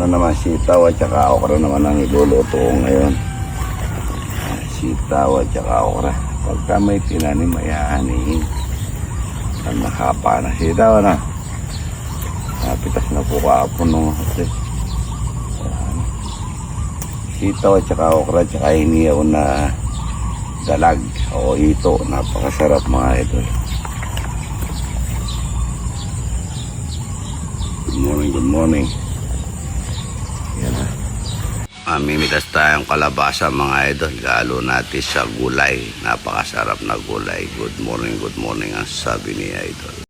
Ano naman, sitaw at saka okra naman ang iluluto ko ngayon. Sitaw at saka okra. Pagka may tinanim, ayaanihin. Ang nakapa na sitaw na. Napitas na po kaapon nung hati. Sitaw at saka okra at saka hiniyaw na dalag o ito. Napakasarap mga ito. Good morning, good morning. Yan na. Mamimitas tayong kalabasa mga idol. Galo natin sa gulay. Napakasarap na gulay. Good morning ang sabi ni idol.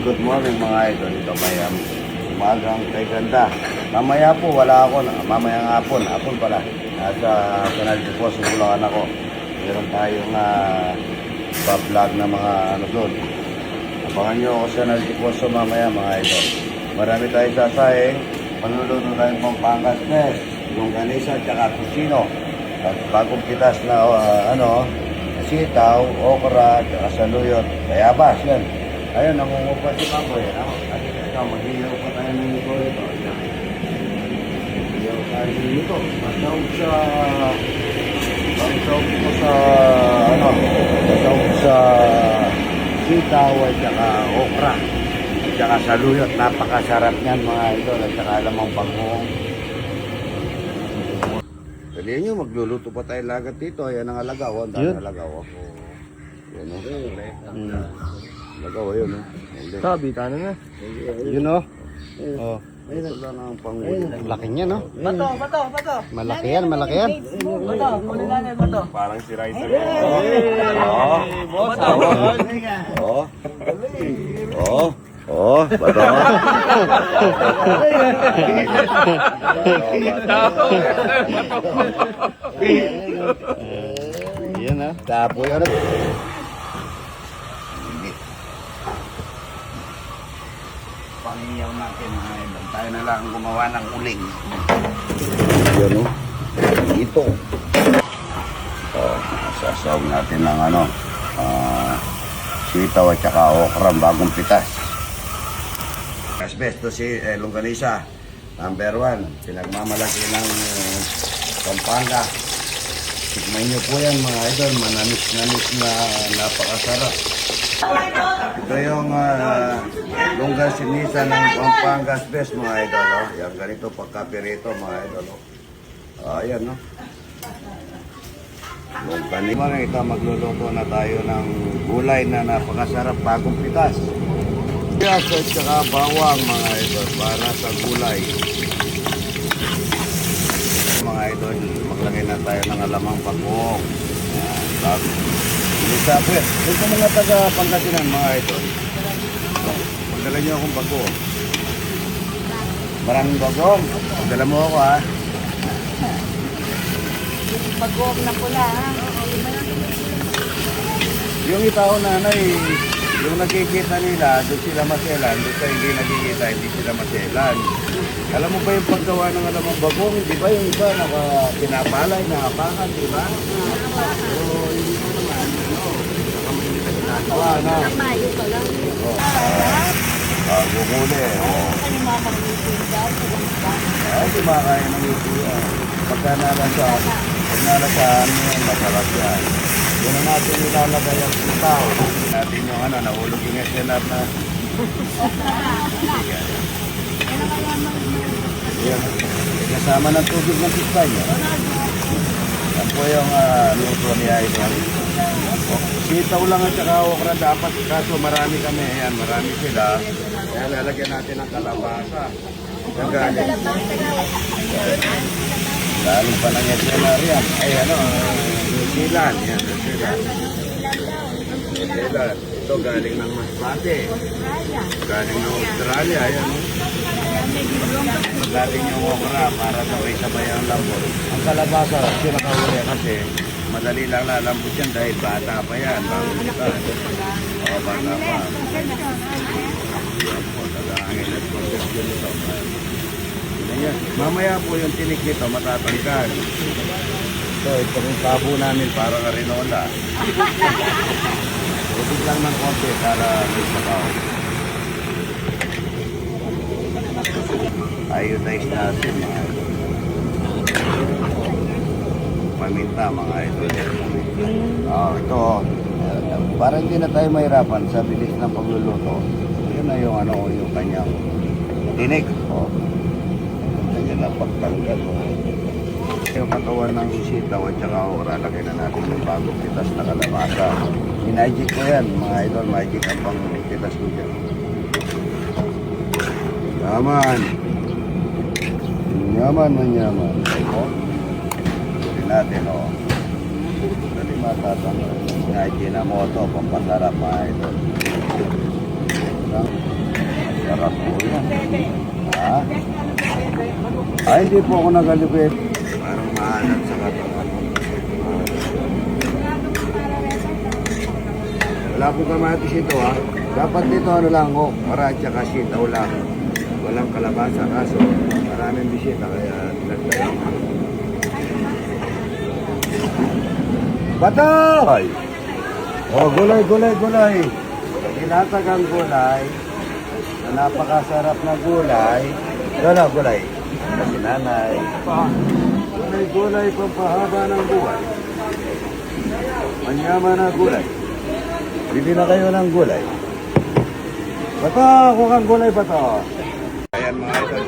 Good morning mga idol. Ito may umagang kay ganda. Mamaya po wala ako. Mamayang hapon pala. Nasa Canal de Poso, Bulacan ako. Meron tayong vlog na mga ano doon. Abangan nyo ako sa Canal de Poso mamaya mga idol. Marami tayong sasahing. Manluluto tayong Pampangas Nest, yung ganisa at saka kusino. At bagong pitas na sitaw, okra, at saka saluyot. Bayabas yan. Ayun, nangungupa si Pamboy. Ito, mag-iyaw pa tayo ng ito ito. Mag-iyaw tayo ng ito. Masawag sa sitaw at saka okra. At saka saluyot. Napakasarap niyan mga idol. At saka alamang panghuong. Dalihan nyo, magluluto pa tayo lagat dito. Ayan ang alagaw. Ang dami alagaw. Yan o. Lagaw yun, no? Sabi, tanan na. Yun, no? Oh. Ito lang ang pangulo. Laki niya, no? Bato. Malaki yan. Bato, kulilanin bato. Parang si Riser. Bato. Yan, ha? Tapo yun. Pangiyaw natin mga idol. Tayo na lang gumawa ng uling. Yan o. Ito. Sasawag natin ng sitaw at saka okra, bagong pitas. Asbesto si longganisa. Number 1. Pinagmamalaki ng Pampanga. Tikman nyo po yan mga idol. Manamis-namis na napakasarap. Ito yung longganisa ng Pampangas Best mga idol. Oh. Yan ganito pagkapirito mga idol. Oh. Ayan no. Longganisa. Ito magluluto na tayo ng gulay na napakasarap bagong pitas. Yes, at saka bawang mga idol para sa gulay. Mga idol, maglagay na tayo ng alamang pagbuhok. Bago. Isa po yan. Ito mga taga Pangasinan mga idol. Magdala nyo akong bago. Maraming bagong. Magdala mo ako ha. Bagong na pula ha. Yung itao nanay, yung nakikita nila, doon sila maselan. Doon sa hindi nakikita, hindi sila maselan. Alam mo ba yung paggawa ng alamang bagong? Di ba yung iba pinapalay, nakapakan, di ba? So, yung ito naman, ginagawa na. Mayo pa lang. Guguli. Ano mga kanilitin daw? Ay, di ba kaya ng ito yan? Pagka nalasaan mo yan, masarap yan. Yun na natin ilalagay ang sitaw. Natin yung nahulog yung SLR na. Yan. Kasama ng tubig ng pispay. Yan po yung luto niya ito. Sitaw lang at saka okra dapat. Kaso marami kami. Ayan, marami sila. Kaya lalagyan natin ng kalabasa. Yung galing. Galing pa ng SLR yan. Ay New Zealand. Yan, New Zealand. New Zealand. Ito galing ng Masbate. Galing ng Australia. Ayan. Galing yung okra para sabay-sabay ang lambot. Ang kalabasa, sinakahuli kasi madali lang lalambot yan dahil bata pa yan. Bago kita. O, bata pa. Yan po, tagahangin at conception ito. Ayan. Mamaya po yung tinik nito matatanggal. So, ito yung tabo namin para karinola. Tubig lang ng konti para may sabaw. Iodize natin mga idol. Paminta mga idol. Ito. Para hindi na tayo mahirapan sa bilis ng pagluluto. Yun na yung yung kanyang tinik. Ganyan na pagtanggal. Yung katawan ng sitaw at saka okra, lagay na natin yung bagong pitas na kalabasa. Magic ko yan mga idol. Magic ang pang pitas ko dyan. Yaman. Yaman man yaman. Ito. Hindi natin Dali matatang. Ajinomoto, pampasarap mga ito. Sarap po yan. Ha? Ay, hindi po ako nagalipit. Parang maalat sa katawan. Wala po kamatis ito ha. Dapat dito lang para at saka sitaw lang. Walang kalabasa kaso maraming bisita kaya nagtalang. Batay! Gulay. Tinatagang gulay. Napakasarap na gulay. Gulay. Kasi nanay. Gulay pampahaba ng buhay. Manyaman na gulay. Bili na kayo ng gulay. Bato, kung kang gulay bato. Ayan mga idol.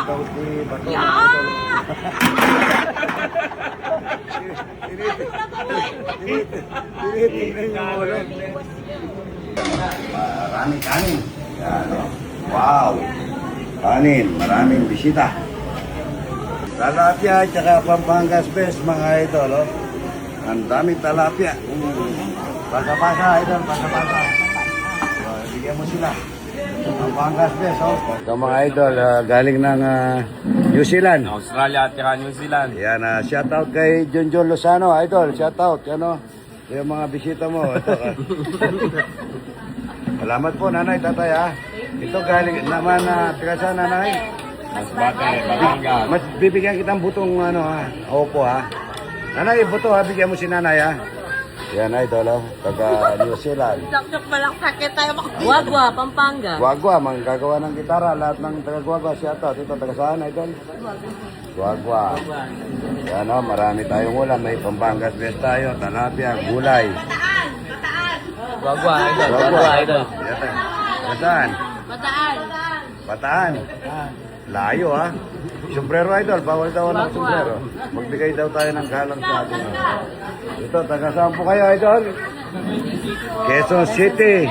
Daw si Bato. Tinitingnan yung ulo. Maraming kanin. Yan, wow. Kanin, maraming bisita. Talapia at saka Pampangas Best mga idol. Ang daming talapia. Pasa-pasa idol, pasa-pasa. Bigyan mo sila. Pampangas Best. Ito mga idol, galing ng New Zealand. Australia at saka New Zealand. Yan, shoutout kay Junjun Lozano, idol. Shoutout, yung mga bisita mo. Salamat po, nanay, tatay, ha. Ito galing naman, tigasan, nanay. Masbate, Batangas. Mas bibigyan kitang butong, ha. Opo, ha. Nanay, buto, ha. Bigyan mo si nanay, ha. Yan, idol, taga New Zealand. Saksak palang sakit tayo Wagwa, Pampanga. Guagua, manggagawa ng gitara. Lahat ng taga Guagua, shoutout. Ito, taga saan, idol? Guagua. Yan, marami tayong ulam. May Pampangas Best tayo, talapia, gulay. Wagwa, idol. Guagua, idol. Taga saan? Bataan. Bataan. Layo, ha? Sombrero, idol. Bawal daw ng sombrero. Magbigay daw tayo ng galang sa atin. Ito, taga saan po kayo, idol? Quezon City.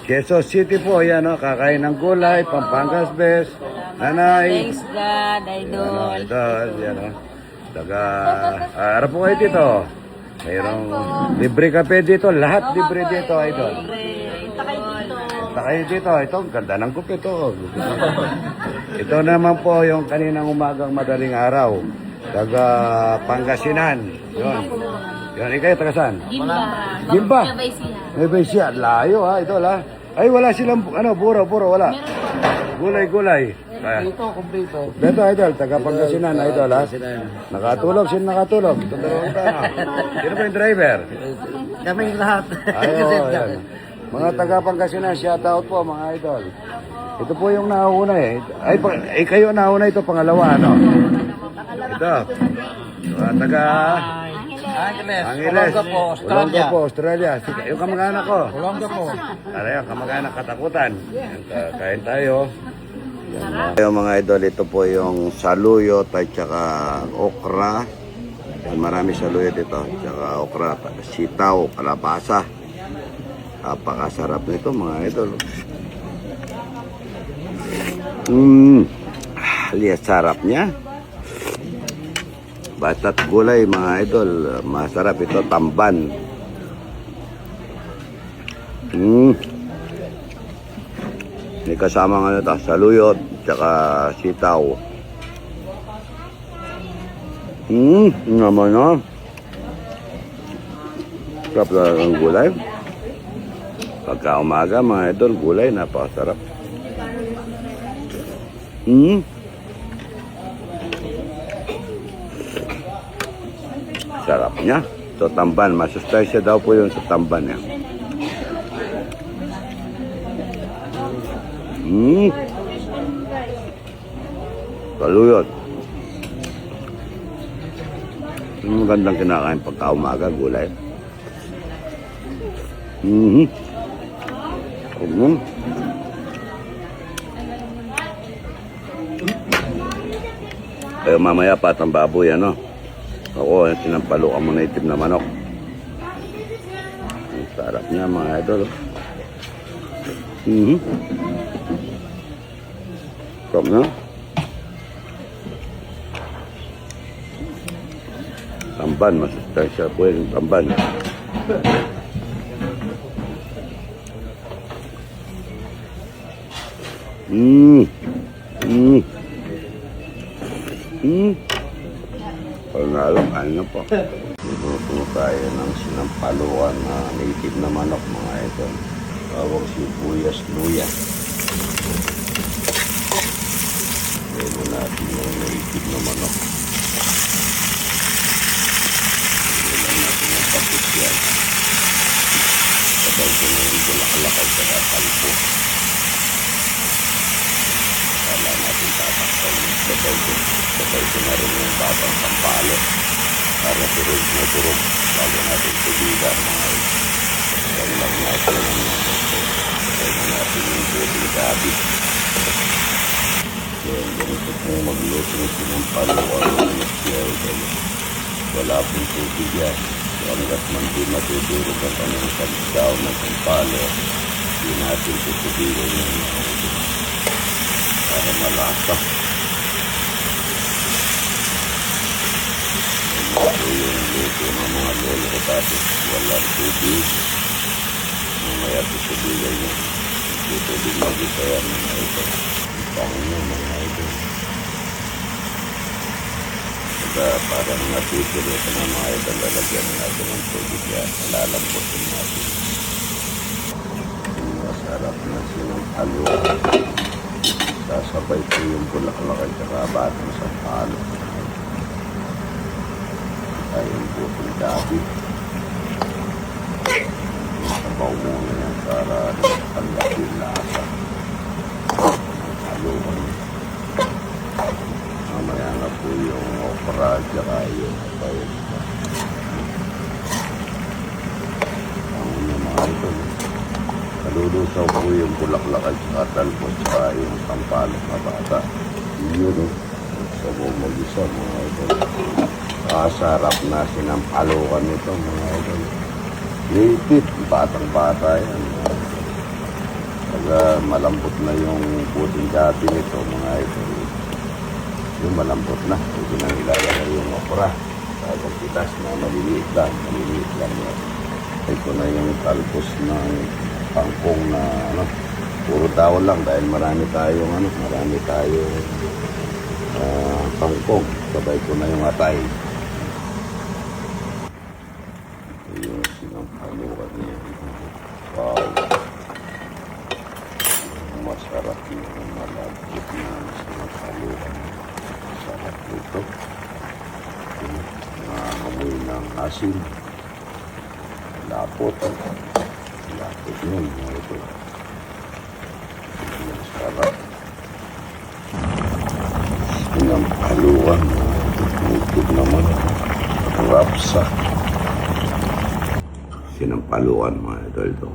Quezon City po, yan, kakain ng gulay, Pampangas Best. Nanay. Thanks God, idol. Idol, yan, taga, harap po kayo dito. Mayroong libre kape dito. Lahat libre dito, idol. Punta kayo dito. Punta kayo dito. Ito, ang ganda ng kupe ito. Ito naman po yung kaninang umagang madaling araw. Taga Pangasinan. Yun. Yun, ikaw taga saan? Gimba. Gimba. Baysiya. May siya. Layo, ha, idol, ha. Ay, wala silang, buro, wala. Gulay. Ito, kumplito. Beto, idol, taga Pangasinan, idol, ha. Sino nakatulog? Ito dalawang tao. Sino pa yung driver? Kaming lahat. Ayo, yan. Mga taga Pangasinan, shout out po mga idol. Ito po yung nauna eh. Kayo nauna, ito pangalawa, ano? Ito. Mga taga Angeles. Olonga po, Australia. Yung kamag-anak ko. Olonga po. Yung kamag-anak katakutan. Kain tayo. Yung mga idol, ito po yung saluyot at saka okra. Marami saluyot ito. Tsaka okra, sitaw, kalabasa. Napakasarap nito mga idol. Lihat sarap niya. Basta't gulay mga idol. Masarap ito, tamban. May kasama nga ito, saluyot, tsaka sitaw. Naman na. Sarap na ang gulay. Pagka umaga mga idol, gulay, napakasarap. Sarap niya. Ito tamban, masustansya daw po yun sa tamban niya. Saluyot. Magandang kinakain pagka umaga, gulay. Kaya mamaya patang baboy, ano? Ako, sinampalo ka muna itim na manok. Ang sarap niya, mga idol. Sarap na. Tamban, masustansya po yung tamban. Panalo, ano po. Luto tayo ng sinampaluan na native na manok mga ito. Tawag sibuyas luya. Pwede natin yung native na manok. Pwede natin yung tapos yan. Sabay ko na yung bulaklakay sa kalpo. Wala natin tatakpan yung sabay ko na rin yung batang sampalo para turog na turog bago natin tubigan mga isang lang natin yung puting gabi. So ganito po magluto ng sinampaluan ng isya. Wala pong tubig yan. So hanggat man di matutulog ang kanyang sabisaw ng sampalo, di natin tutubigan yung para malasa. Ito yung luto ng mga lolo ko dati. Walang tubig. Mamaya tutubigan niya. Tutubig mag-isa yan mga ito. Pangin niya mga ito. Kaya parang natuturo ito ng mga ito. Lalagyan natin ng tubig yan. Lalamputin natin. Masarap na sinampaluan. Sasabay po yung bulaklak at saka batang sampalo. Ayun po yung gabi. Sabaw muna yan para tanggap yung lasa. Haluan. Mamaya na po yung okra at saka yung bayan. Ang mga ito. Nalulusaw po yung bulaklak at saka talbos at saka yung sampalok na bata. Yun o. Sabaw mag-isa mga ito. Sarap na sinampalukan nito mga idol. Lipit, batang-bata yan. Pag malambot na yung puting gabi nito mga idol. Yung malambot na, pwede nang ilalagay yung okra. Tapos pitas na maliliit lang yan. Ito na yung talpos ng pangkong na ano, puro tawon lang dahil marami tayong pangkong. Sabay ko na yung atay. Yung sinampalukan niya. Wow. Masarap yung malagkit na sinampalukan. Masarap ito. Nangangamoy ng asin. Lapot. Lapit yun, mga ito. Sarap. Sinampaluan. Tugtog naman. Rapsa. Sinampaluan, mga ito.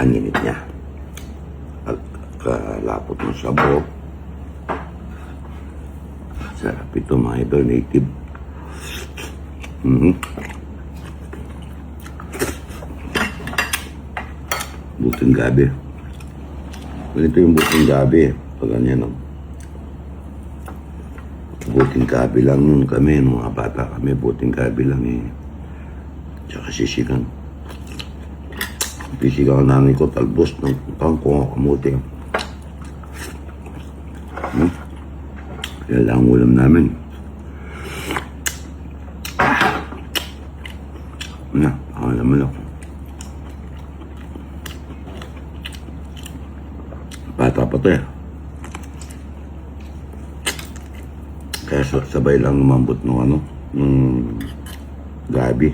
Ang init niya. At kalapot ng sabo. Sarap ito, mga idol, native. Buting gabi. Ganito yung buting gabi. Pag ganyan, no? Buting gabi lang nun kami. Nung mga bata kami, buting gabi lang eh. Tsaka sisigang. Sisigang namin ko, talbos ng kangkong o kamuti. Kaya lang ang ulam namin. Naman ako. Bata pa to eh. Kaya sabay lang lumambot ng gabi.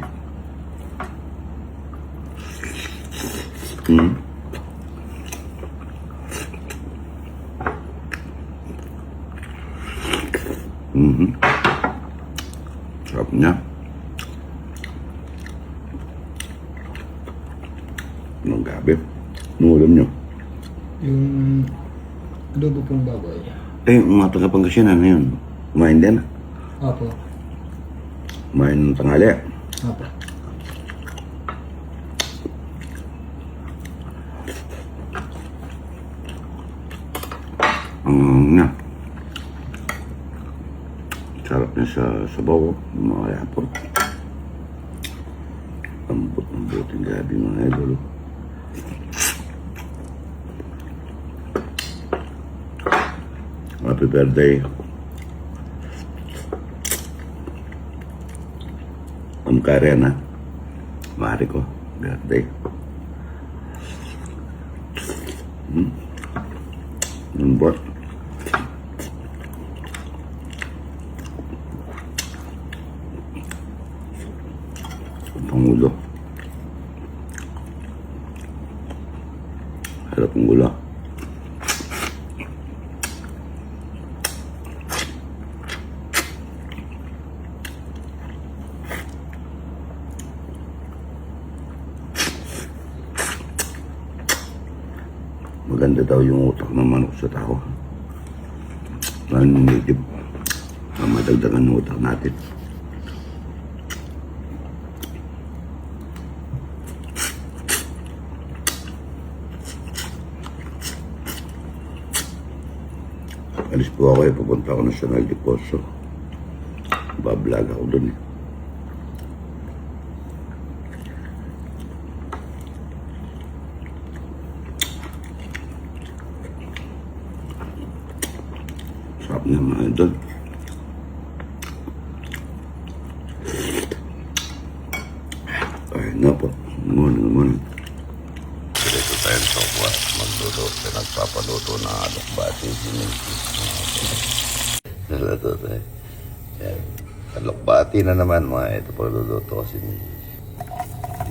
Sarap niya. Anong gabi? Anong ulam niyo? Yung adobo pong baboy. Mga taga-Pangasinan na yun. Kumain din. Apo. Kumain ng tanghali. Apo. Na. Sarap niya sa sabaw. Mga yapot. Lambot ng buting gabi, mga idol. Happy birthday. Karen, ha? Mari ko. Birthday. Lambot. Pangulo. Harap ng gula. Maganda daw yung utak ng manok sa tao. Native. Madagdagan ng utak natin. Alis po ako pupunta ako ng National Deposo. Bablog ako dun eh. Sarap niya, mga idol. Ay na po. Morning. Dito tayo sa buwan. Magluluto. Nagpapaluto na alokbati. Nagluto tayo. Alokbati na naman, mga ito. Pagluluto kasi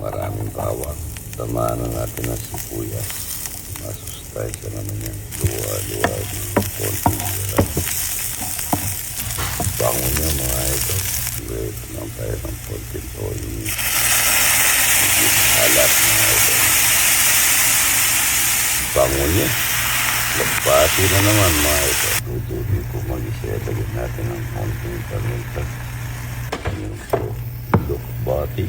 maraming bawang. Tamaan na natin ang sibuyas. Masustansya naman yan. Luwa. Konti. Bango niya, mga ito. Wait lang tayo ng konting oil. Alat, mga ito. Bango niya. Lagbati na naman, mga ito. Tutuloy ko mag-isaya. Lagyan natin ng konting paminta. Yung lagbati.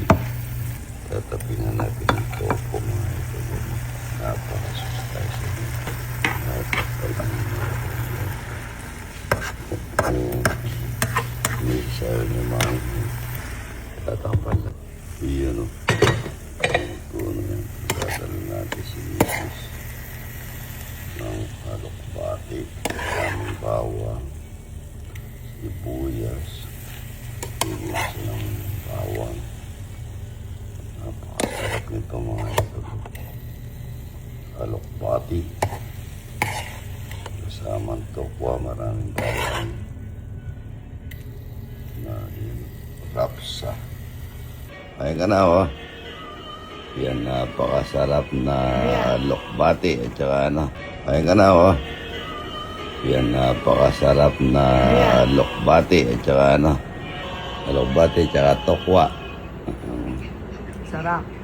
Tatapingan natin ng topo, mga ito. Napakasustansya niya. Sayo niya mga tatapal na. Iyan o. Ito na yan. Dadalo natin si Mrs. ng alokbati. Daming bawang. Sibuyas. Sibuyas ng bawang. Napakasarap nito, mga ito. Alokbati. Kasamang tokwa, maraming bawang. Na yung rapsa. Ay ka na, oh. Yan, napakasarap na lokbati at saka ano. Kain ka na, oh. Yan, napakasarap na lokbati at saka ano. Lokbati at saka tokwa. Sarap.